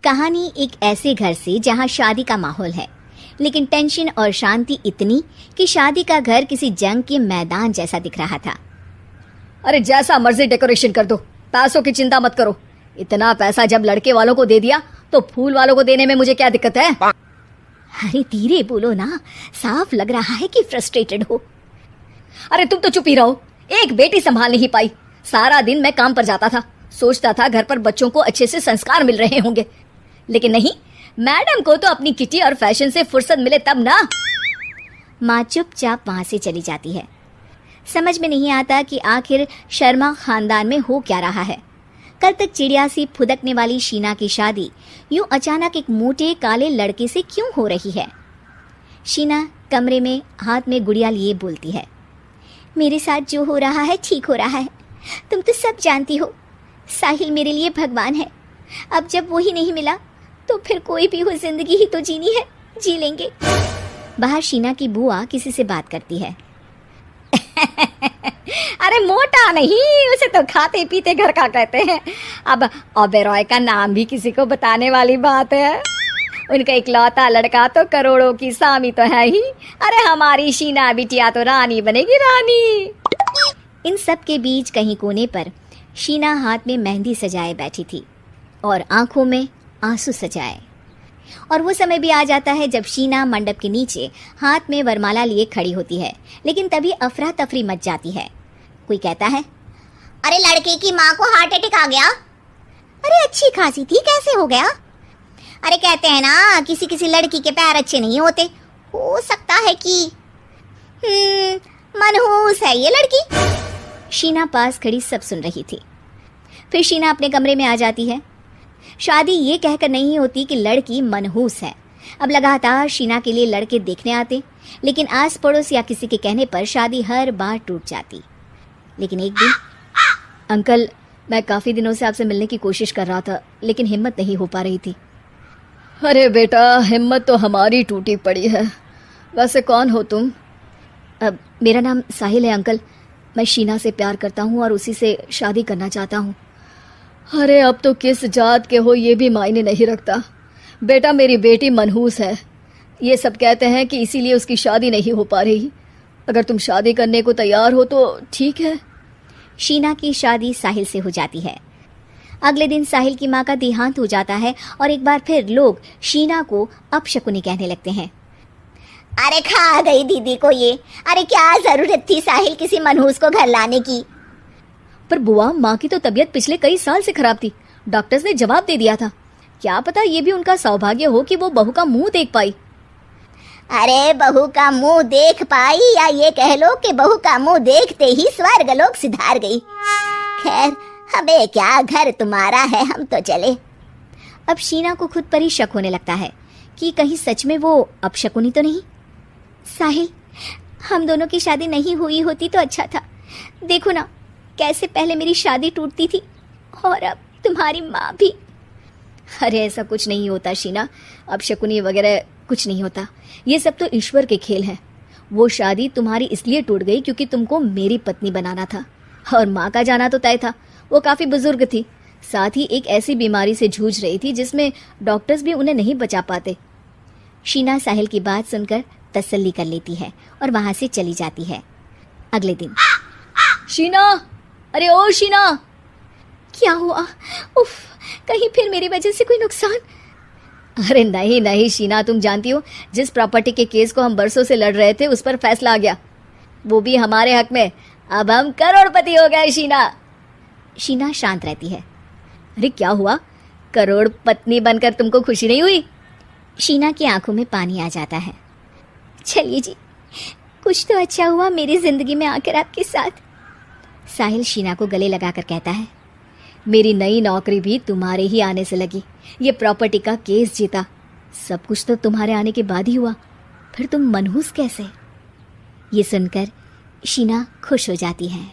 कहानी एक ऐसे घर से जहां शादी का माहौल है, लेकिन टेंशन और शांति इतनी कि शादी का घर किसी जंग के मैदान जैसा दिख रहा था। अरे जैसा मर्जी डेकोरेशन कर दो, पैसों की चिंता मत करो। इतना पैसा जब लड़के वालों को दे दिया तो फूल वालों को देने में मुझे क्या दिक्कत है? अरे धीरे बोलो ना, साफ लग रहा है कि फ्रस्ट्रेटेड हो। अरे तुम तो चुप ही रहो। एक बेटी संभाल नहीं पाई। सारा दिन मैं काम पर जाता था, सोचता था घर पर बच्चों को अच्छे से संस्कार मिल रहे होंगे, लेकिन नहीं, मैडम को तो अपनी किटी और फैशन से फुर्सत मिले तब ना। माँ चुपचाप वहां से चली जाती है। समझ में नहीं आता कि आखिर शर्मा खानदान में हो क्या रहा है। कल तक चिड़िया सी फुदकने वाली शीना की शादी यूं अचानक एक मोटे काले लड़के से क्यों हो रही है? शीना कमरे में हाथ में गुड़िया लिए बोलती है, मेरे साथ जो हो रहा है ठीक हो रहा है। तुम तो सब जानती हो, साहिल मेरे लिए भगवान है। अब जब वो ही नहीं मिला तो फिर कोई भी हो, जिंदगी ही तो जीनी है, जी लेंगे। बाहर शीना की बुआ किसी से बात करती है। अरे मोटा नहीं, उसे तो खाते पीते घर का कहते हैं। अब ओबेरॉय का नाम भी किसी को बताने वाली बात है। उनका इकलौता लड़का तो करोड़ों की सामी तो है ही। अरे हमारी शीना बिटिया तो रानी बनेगी, रानी। इन सब के बीच कहीं कोने पर शीना हाथ में मेहंदी सजाए बैठी थी और आंखों में आंसू सजाए। और वो समय भी आ जाता है जब शीना मंडप के नीचे हाथ में वरमाला लिए खड़ी होती है, लेकिन तभी अफरा तफरी मच जाती है। कोई कहता है, अरे लड़के की माँ को हार्ट अटैक आ गया। अरे अच्छी खासी थी, कैसे हो गया? अरे कहते हैं ना, किसी किसी लड़की के पैर अच्छे नहीं होते, हो सकता है कि मनहूस है ये लड़की। शीना पास खड़ी सब सुन रही थी। फिर शीना अपने कमरे में आ जाती है। शादी ये कहकर नहीं होती कि लड़की मनहूस है। अब लगातार शीना के लिए लड़के देखने आते, लेकिन आस पड़ोस या किसी के कहने पर शादी हर बार टूट जाती। लेकिन एक दिन, अंकल, मैं काफ़ी दिनों से आपसे मिलने की कोशिश कर रहा था, लेकिन हिम्मत नहीं हो पा रही थी। अरे बेटा, हिम्मत तो हमारी टूटी पड़ी है। वैसे कौन हो तुम? अब मेरा नाम साहिल है अंकल। मैं शीना से प्यार करता हूँ और उसी से शादी करना चाहता हूँ। अरे अब तो किस जात के हो ये भी मायने नहीं रखता। बेटा, मेरी बेटी मनहूस है। ये सब कहते हैं कि इसीलिए उसकी शादी नहीं हो पा रही। अगर तुम शादी करने को तैयार हो तो ठीक है। शीना की शादी साहिल से हो जाती है। अगले दिन साहिल की माँ का देहांत हो जाता है और एक बार फिर लोग शीना को अपशकुनी कहने लगते हैं। अरे खा गई दीदी को ये। अरे क्या जरूरत थी साहिल किसी मनहूस को घर लाने की? पर बुआ, माँ की तो तबीयत पिछले कई साल से खराब थी। डॉक्टर्स ने जवाब दे दिया था। क्या पता ये भी उनका सौभाग्य हो कि वो बहू का मुंह देख पाई। अरे बहू का मुंह देख पाई, या ये कह लो कि बहू का मुंह देखते ही स्वर्गलोक सिधार गई। खैर, हमें क्या, घर तुम्हारा है, हम तो चले। अब शीना को खुद पर ही शक होने लगता है कि कहीं सच में वो अपशकुनी तो नहीं। साहिल, हम दोनों की शादी नहीं हुई होती तो अच्छा था। देखो ना, कैसे पहले मेरी शादी टूटती थी और अब तुम्हारी माँ भी। अरे ऐसा कुछ नहीं होता शीना, अपशकुनी वगैरह कुछ नहीं होता। ये सब तो ईश्वर के खेल हैं। वो शादी तुम्हारी इसलिए टूट गई क्योंकि तुमको मेरी पत्नी बनाना था, और माँ का जाना तो तय था। वो काफ़ी बुजुर्ग थी, साथ ही एक ऐसी बीमारी से जूझ रही थी जिसमें डॉक्टर्स भी उन्हें नहीं बचा पाते। शीना साहिल की बात सुनकर तसल्ली कर लेती है और वहाँ से चली जाती है। अगले दिन, शीना, अरे ओ शीना। क्या हुआ? उफ, कहीं फिर मेरी वजह से कोई नुकसान? अरे नहीं नहीं शीना, तुम जानती हो, जिस प्रॉपर्टी के केस को हम बरसों से लड़ रहे थे उस पर फैसला आ गया, वो भी हमारे हक में। अब हम करोड़पति हो गए शीना। शीना शांत रहती है। अरे क्या हुआ? करोड़ पत्नी बनकर तुमको खुशी नहीं हुई? शीना की आंखों में पानी आ जाता है। चलिए जी, कुछ तो अच्छा हुआ मेरी जिंदगी में आकर आपके साथ। साहिल शीना को गले लगाकर कहता है, मेरी नई नौकरी भी तुम्हारे ही आने से लगी। ये प्रॉपर्टी का केस जीता, सब कुछ तो तुम्हारे आने के बाद ही हुआ। फिर तुम मनहूस कैसे? ये सुनकर शीना खुश हो जाती है।